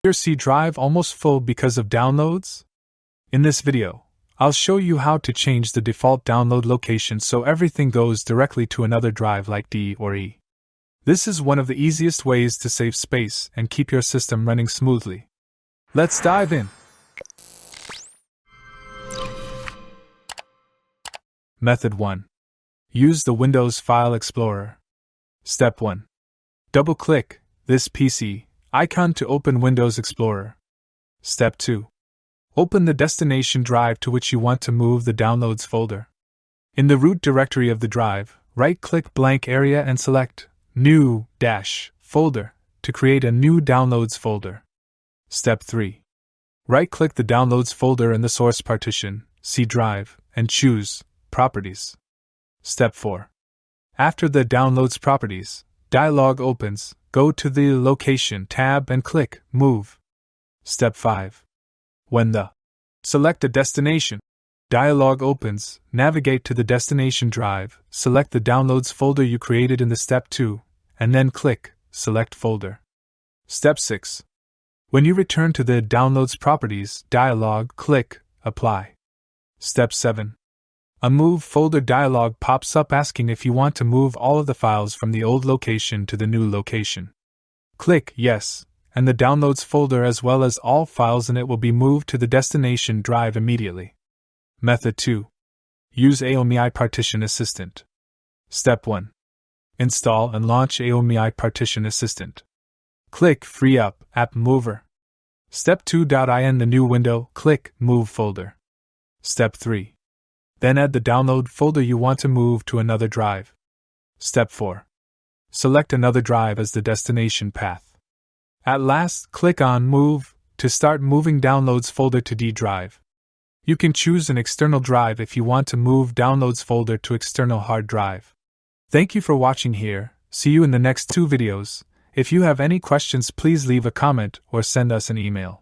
Your C drive almost full because of downloads? In this video, I'll show you how to change the default download location so everything goes directly to another drive like D or E. This is one of the easiest ways to save space and keep your system running smoothly. Let's dive in. Method 1. Use the Windows File Explorer. Step 1. Double-click this PC icon to open Windows Explorer. Step 2. Open the destination drive to which you want to move the Downloads folder. In the root directory of the drive, right-click blank area and select New - folder to create a new Downloads folder. Step 3. Right-click the Downloads folder in the source partition, C drive, and choose Properties. Step 4. After the Downloads Properties dialog opens, go to the Location tab and click Move. Step 5. When the Select a Destination dialog opens, navigate to the destination drive, select the Downloads folder you created in the Step 2, and then click Select Folder. Step 6. When you return to the Downloads Properties dialog, click Apply. Step 7. A Move Folder dialog pops up asking if you want to move all of the files from the old location to the new location. Click Yes, and the Downloads folder as well as all files in it will be moved to the destination drive immediately. Method 2. Use AOMEI Partition Assistant. Step 1. Install and launch AOMEI Partition Assistant. Click Free Up App Mover. Step 2. In the new window, click Move Folder. Step 3. Then add the download folder you want to move to another drive. Step 4. Select another drive as the destination path. At last, click on Move to start moving Downloads folder to D drive. You can choose an external drive if you want to move Downloads folder to external hard drive. Thank you for watching here. See you in the next 2 videos. If you have any questions, please leave a comment or send us an email.